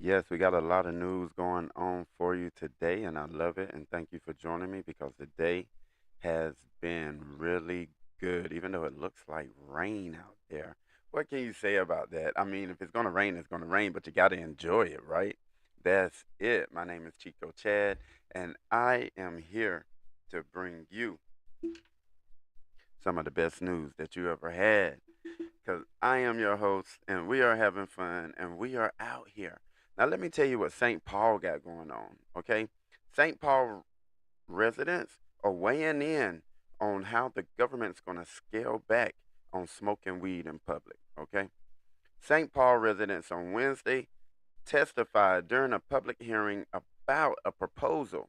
Yes, we got a lot of news going on for you today, and I love it. And thank you for joining me because the day has been really good, even though it looks like rain out there. What can you say about that? I mean, if it's going to rain, it's going to rain, but you got to enjoy it, right? That's it. My name is Chico Chad, and I am here to bring you some of the best news that you ever had because I am your host and we are having fun and we are out here. Now, let me tell you what St. Paul got going on, okay? St. Paul residents are weighing in on how the government's going to scale back on smoking weed in public, okay? St. Paul residents on Wednesday testified during a public hearing about a proposal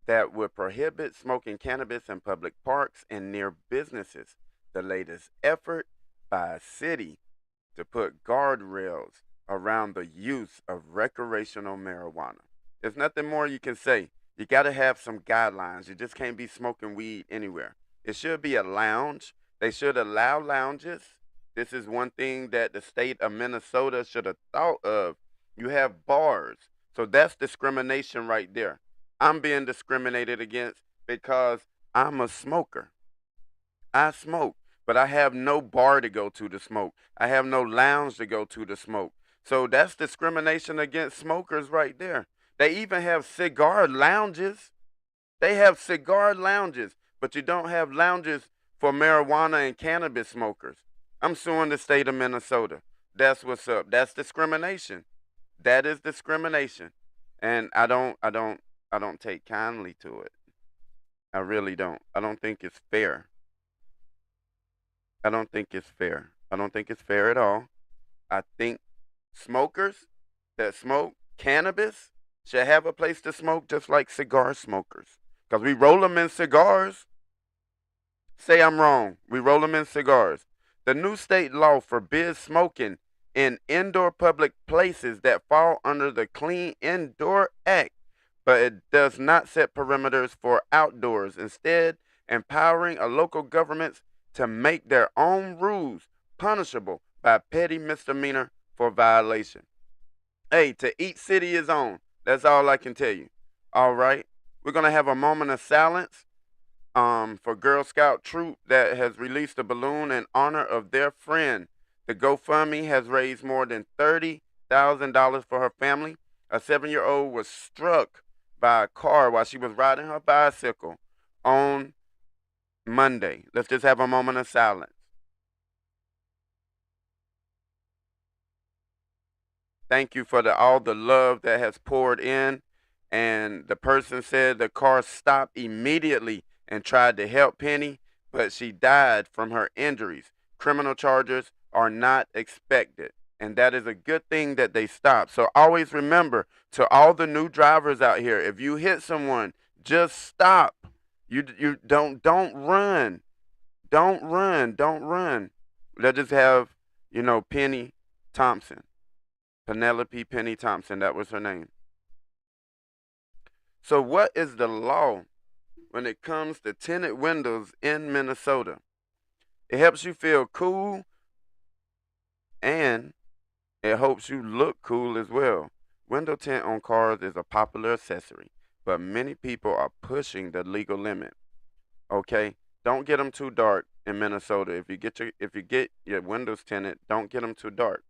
that would prohibit smoking cannabis in public parks and near businesses, the latest effort by a city to put guardrails around the use of recreational marijuana. There's nothing more you can say. You got to have some guidelines. You just can't be smoking weed anywhere. It should be a lounge. They should allow lounges. This is one thing that the state of Minnesota should have thought of. You have bars. So that's discrimination right there. I'm being discriminated against because I'm a smoker. I smoke, but I have no bar to go to smoke. I have no lounge to go to smoke. So that's discrimination against smokers right there. They even have cigar lounges. They have cigar lounges, but you don't have lounges for marijuana and cannabis smokers. I'm suing the state of Minnesota. That's what's up. That's discrimination. That is discrimination. And I don't take kindly to it. I really don't. I don't think it's fair. I don't think it's fair. I don't think it's fair at all. I think smokers that smoke cannabis should have a place to smoke just like cigar smokers. Because we roll them in cigars. Say I'm wrong. We roll them in cigars. The new state law forbids smoking in indoor public places that fall under the Clean Indoor Act, but it does not set perimeters for outdoors, instead, empowering a local governments to make their own rules punishable by petty misdemeanor for violation. Hey, to each city his own. That's all I can tell you. All right. We're going to have a moment of silence for Girl Scout troop that has released a balloon in honor of their friend. The GoFundMe has raised more than $30,000 for her family. A 7-year-old was struck by a car while she was riding her bicycle on Monday. Let's just have a moment of silence. Thank you for all the love that has poured in. And the person said the car stopped immediately and tried to help Penny, but she died from her injuries. Criminal charges are not expected. And that is a good thing that they stopped. So always remember, to all the new drivers out here, if you hit someone, just stop. You don't run. Don't run. Don't run. Let's just have, Penny Thompson. Penelope Penny Thompson, that was her name. So, what is the law when it comes to tinted windows in Minnesota? It helps you feel cool and it helps you look cool as well. Window tint on cars is a popular accessory, but many people are pushing the legal limit. Okay, don't get them too dark in Minnesota. If you get your windows tinted, don't get them too dark.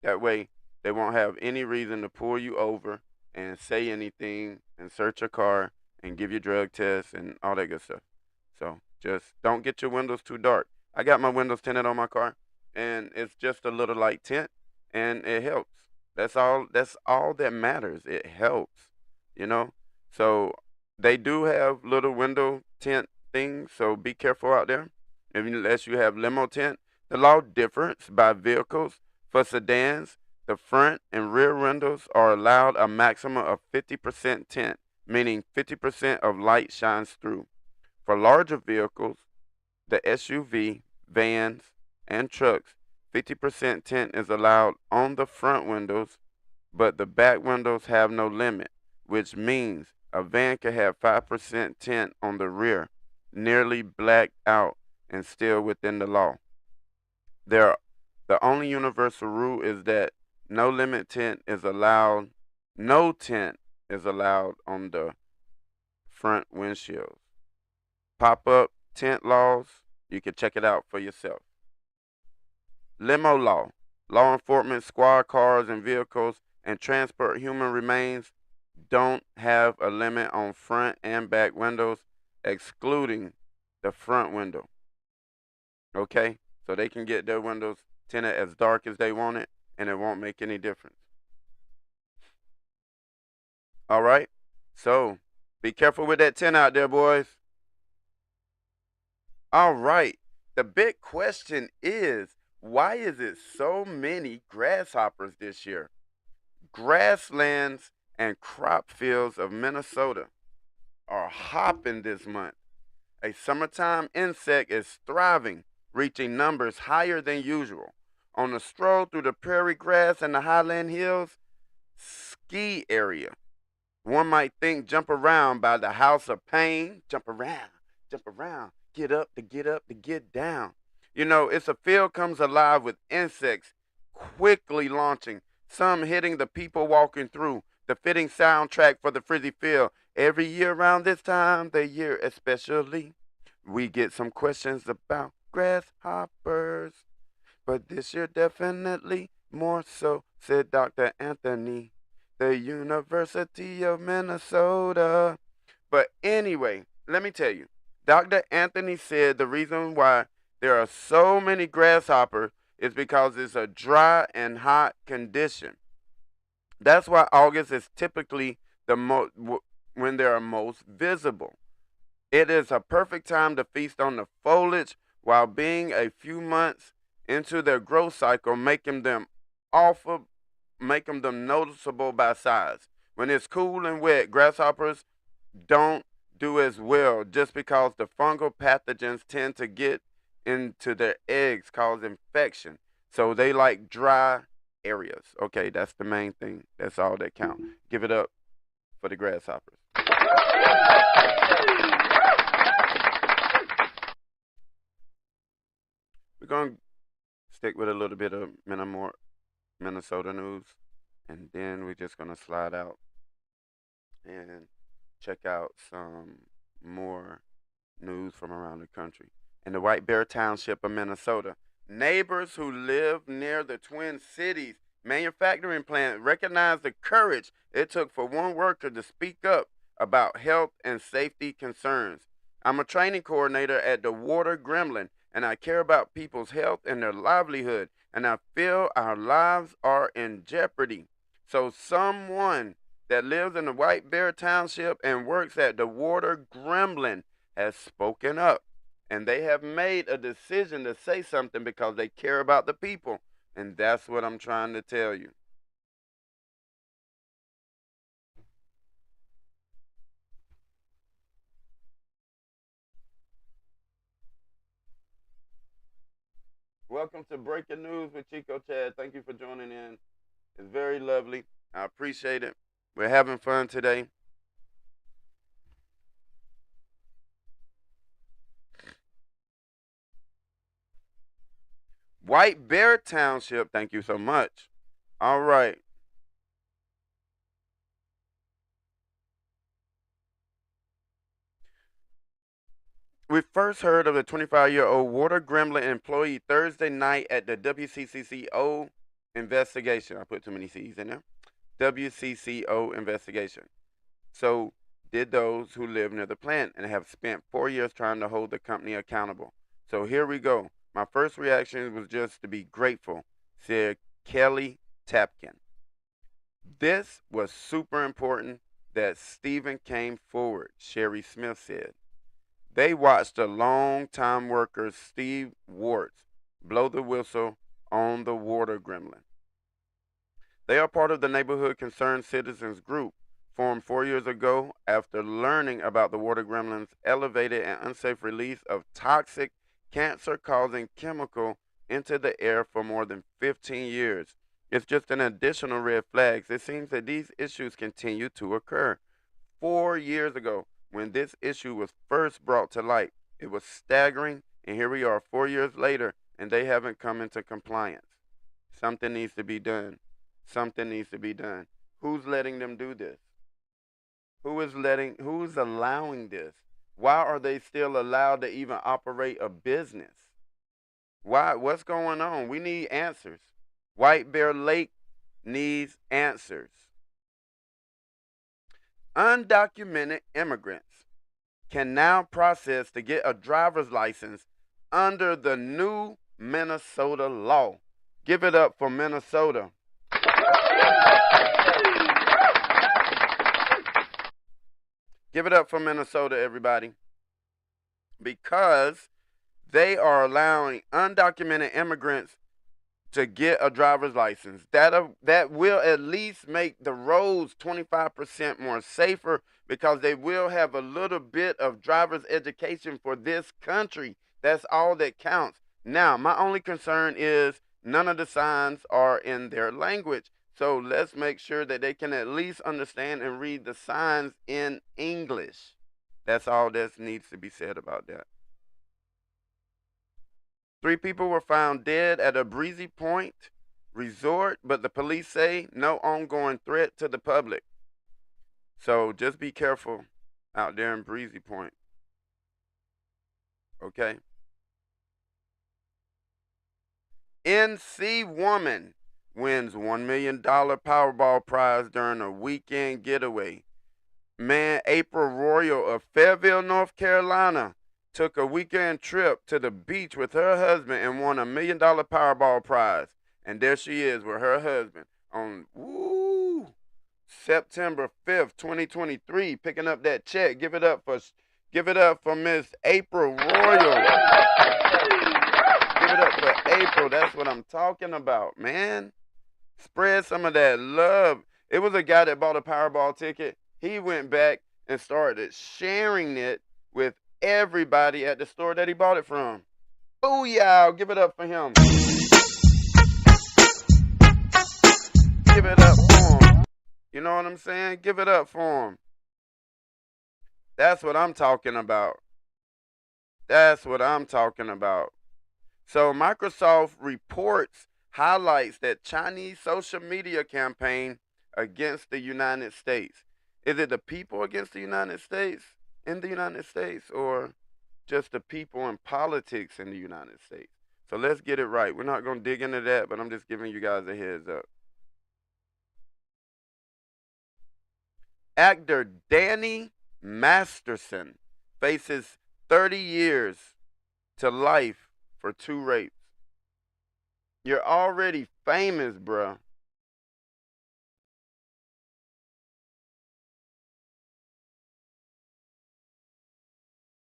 That way, they won't have any reason to pull you over and say anything and search your car and give you drug tests and all that good stuff. So just don't get your windows too dark. I got my windows tinted on my car, and it's just a little light tint, and it helps. That's all. That's all that matters. It helps, you know. So they do have little window tint things. So be careful out there. Unless you have limo tint, the law differs by vehicles. For sedans, the front and rear windows are allowed a maximum of 50% tint, meaning 50% of light shines through. For larger vehicles, the SUV, vans, and trucks, 50% tint is allowed on the front windows, but the back windows have no limit, which means a van can have 5% tint on the rear, nearly blacked out and still within the law. There, the only universal rule is that No limit tent is allowed. No tent is allowed on the front windshields. Pop up tent laws. You can check it out for yourself. Limo law. Law enforcement squad cars and vehicles and transport human remains don't have a limit on front and back windows, excluding the front window. Okay? So they can get their windows tinted as dark as they want it, and it won't make any difference. All right? So be careful with that tint out there, boys. All right. The big question is, why is it so many grasshoppers this year? Grasslands and crop fields of Minnesota are hopping this month. A summertime insect is thriving, reaching numbers higher than usual. On a stroll through the prairie grass and the highland hills ski area, one might think jump around by the house of pain, jump around, get up to get down. You know, it's a field comes alive with insects quickly launching, some hitting the people walking through, the fitting soundtrack for the frizzy field. Every year around this time, the year especially, we get some questions about grasshoppers. But this year definitely more so, said Dr. Anthony, the University of Minnesota. But anyway, let me tell you, Dr. Anthony said the reason why there are so many grasshoppers is because it's a dry and hot condition. That's why August is typically when they are most visible. It is a perfect time to feast on the foliage while being a few months into their growth cycle, awful, making them noticeable by size. When it's cool and wet, grasshoppers don't do as well just because the fungal pathogens tend to get into their eggs, cause infection. So they like dry areas. Okay, that's the main thing. That's all that counts. Give it up for the grasshoppers. We're going to stick with a little bit of Minnesota news, and then we're just going to slide out and check out some more news from around the country. In the White Bear Township of Minnesota, neighbors who live near the Twin Cities manufacturing plant recognized the courage it took for one worker to speak up about health and safety concerns. I'm a training coordinator at the Water Gremlin, and I care about people's health and their livelihood, and I feel our lives are in jeopardy. So someone that lives in the White Bear Township and works at the Water Gremlin has spoken up. And they have made a decision to say something because they care about the people. And that's what I'm trying to tell you. Welcome to Breaking News with Chico Chad. Thank you for joining in. It's very lovely. I appreciate it. We're having fun today. White Bear Township, thank you so much. All right. We first heard of the 25-year-old Water Gremlin employee Thursday night at the WCCO investigation. I put too many C's in there. WCCO investigation. So did those who live near the plant and have spent 4 years trying to hold the company accountable. So here we go. My first reaction was just to be grateful, said Kelly Tapkin. This was super important that Stephen came forward, Sherry Smith said. They watched a long-time worker, Steve Warts, blow the whistle on the Water Gremlin. They are part of the Neighborhood Concerned Citizens group, formed 4 years ago after learning about the Water Gremlin's elevated and unsafe release of toxic, cancer-causing chemical into the air for more than 15 years. It's just an additional red flag. It seems that these issues continue to occur. 4 years ago, when this issue was first brought to light, it was staggering, and here we are 4 years later, and they haven't come into compliance. Something needs to be done. Something needs to be done. Who's letting them do this? Who's allowing this? Why are they still allowed to even operate a business? Why? What's going on? We need answers. White Bear Lake needs answers. Undocumented immigrants can now process to get a driver's license under the new Minnesota law. Give it up for Minnesota. Give it up for Minnesota, everybody. Because they are allowing undocumented immigrants to get a driver's license. That will at least make the roads 25% more safer, because they will have a little bit of driver's education for this country. That's all that counts. Now, my only concern is none of the signs are in their language. So let's make sure that they can at least understand and read the signs in English. That's all that needs to be said about that. 3 people were found dead at a Breezy Point resort, but the police say no ongoing threat to the public. So just be careful out there in Breezy Point. Okay? NC woman wins $1 million Powerball prize during a weekend getaway. Man, April Royal of Fayetteville, North Carolina, took a weekend trip to the beach with her husband and won $1 million Powerball prize. And there she is with her husband on September 5th, 2023, picking up that check. Give it up for Miss April Royal. Give it up for April. That's what I'm talking about, man. Spread some of that love. It was a guy that bought a Powerball ticket. He went back and started sharing it with everybody at the store that he bought it from. Booyah! Give it up for him. Give it up for him. You know what I'm saying? Give it up for him. That's what I'm talking about. That's what I'm talking about. So Microsoft reports highlights that Chinese social media campaign against the United States. Is it the people against the United States, in the United States, or just the people in politics in the United States? So let's get it right. We're not going to dig into that, but I'm just giving you guys a heads up. Actor Danny Masterson faces 30 years to life for 2 rapes. You're already famous, bruh.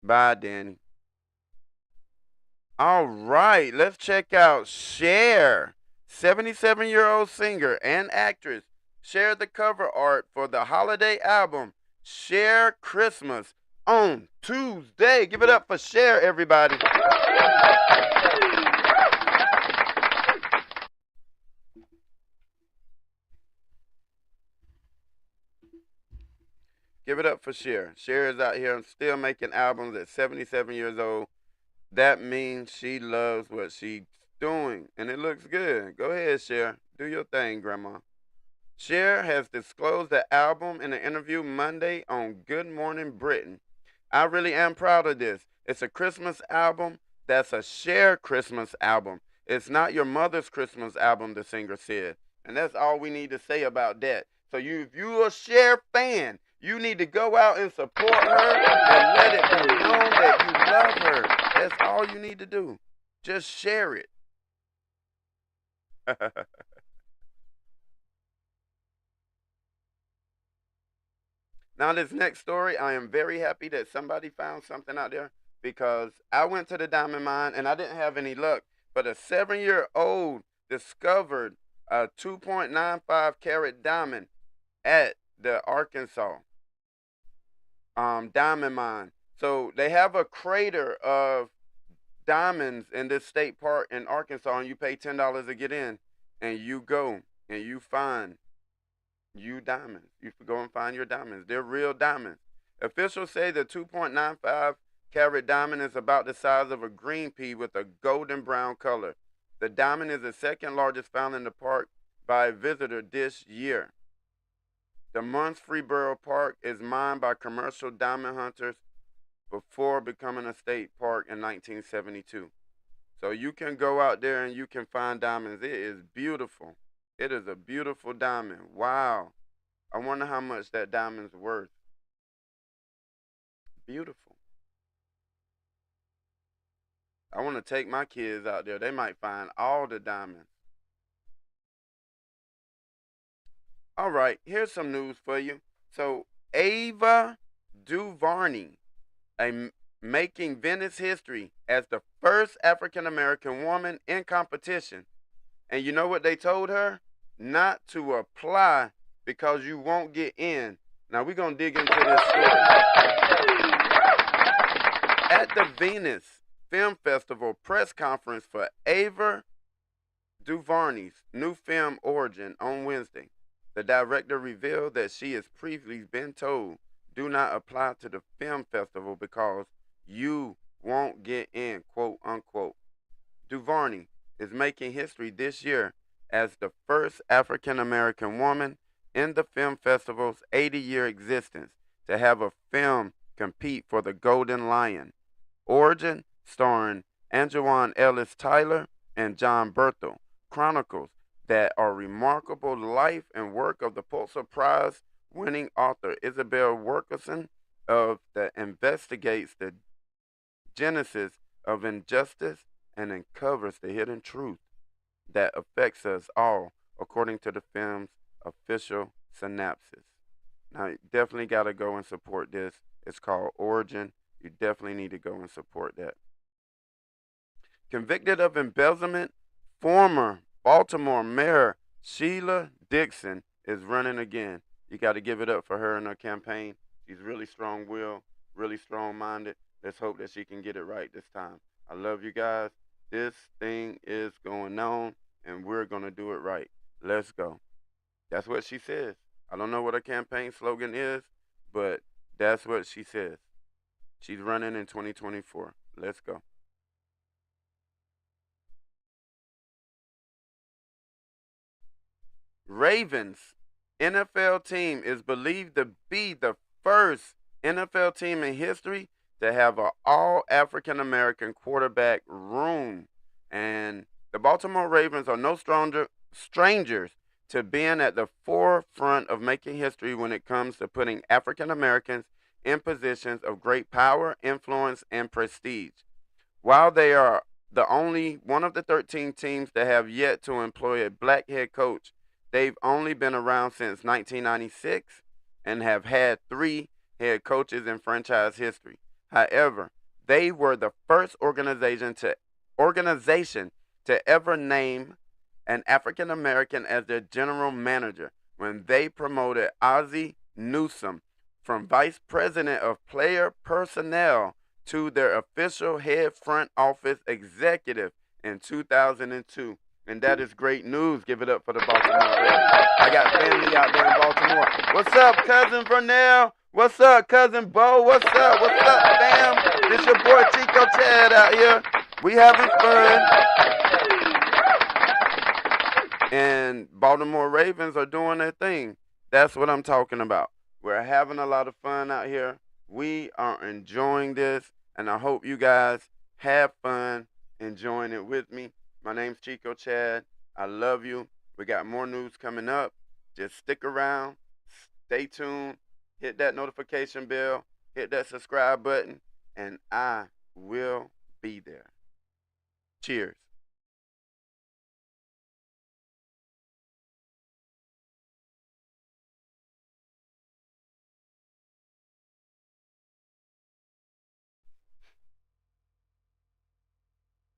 Bye, Danny. All right, let's check out Cher, 77-year-old singer and actress, shared the cover art for the holiday album Cher Christmas on Tuesday. Give it up for Cher, everybody. Give it up for Cher. Cher is out here still making albums at 77 years old. That means she loves what she's doing, and it looks good. Go ahead, Cher. Do your thing, Grandma. Cher has disclosed the album in an interview Monday on Good Morning Britain. I really am proud of this. It's a Christmas album that's a Cher Christmas album. It's not your mother's Christmas album, the singer said. And that's all we need to say about that. So if you're a Cher fan, you need to go out and support her and let it be known that you love her. That's all you need to do. Just share it. Now, this next story, I am very happy that somebody found something out there, because I went to the diamond mine and I didn't have any luck. But a 7-year-old discovered a 2.95 carat diamond at the Arkansas diamond mine. So they have a crater of diamonds in this state park in Arkansas, and you pay $10 to get in, and you go and you find you diamonds. You go and find your diamonds. They're real diamonds. Officials say the 2.95 carat diamond is about the size of a green pea with a golden brown color. The diamond is the second largest found in the park by a visitor this year. The Munfreesboro Park is mined by commercial diamond hunters before becoming a state park in 1972. So you can go out there and you can find diamonds. It is beautiful. It is a beautiful diamond. Wow. I wonder how much that diamond's worth. Beautiful. I want to take my kids out there. They might find all the diamonds. All right, here's some news for you. So, Ava DuVernay, making Venice history as the first African American woman in competition. And you know what they told her? Not to apply because you won't get in. Now, we're going to dig into this story. At the Venice Film Festival press conference for Ava DuVernay's new film Origin on Wednesday, the director revealed that she has previously been told, do not apply to the film festival because you won't get in, quote unquote. DuVernay is making history this year as the first African American woman in the film festival's 80-year existence to have a film compete for the Golden Lion. Origin, starring Anjuan Ellis Tyler and John Berthel, chronicles that are remarkable life and work of the Pulitzer Prize winning author Isabel Wilkerson of that investigates the genesis of injustice and uncovers the hidden truth that affects us all, according to the film's official synopsis. Now, you definitely got to go and support this. It's called Origin. You definitely need to go and support that. Convicted of embezzlement, former Baltimore Mayor Sheila Dixon is running again. You got to give it up for her and her campaign. She's really strong-willed, really strong-minded. Let's hope that she can get it right this time. I love you guys. This thing is going on, and we're going to do it right. Let's go. That's what she says. I don't know what her campaign slogan is, but that's what she says. She's running in 2024. Let's go. Ravens NFL team is believed to be the first NFL team in history to have an all African American quarterback room. And the Baltimore Ravens are no strangers to being at the forefront of making history when it comes to putting African Americans in positions of great power, influence, and prestige. While they are the only one of the 13 teams that have yet to employ a black head coach, they've only been around since 1996 and have had 3 head coaches in franchise history. However, they were the first organization to ever name an African American as their general manager when they promoted Ozzie Newsome from vice president of player personnel to their official head front office executive in 2002. And that is great news. Give it up for the Baltimore Ravens. I got family out there in Baltimore. What's up, cousin Vernell? What's up, cousin Bo? What's up? What's up, fam? This your boy Chico Chad out here. We having fun. And Baltimore Ravens are doing their thing. That's what I'm talking about. We're having a lot of fun out here. We are enjoying this, and I hope you guys have fun enjoying it with me. My name's Chico Chad. I love you. We got more news coming up. Just stick around. Stay tuned. Hit that notification bell. Hit that subscribe button, and I will be there. Cheers.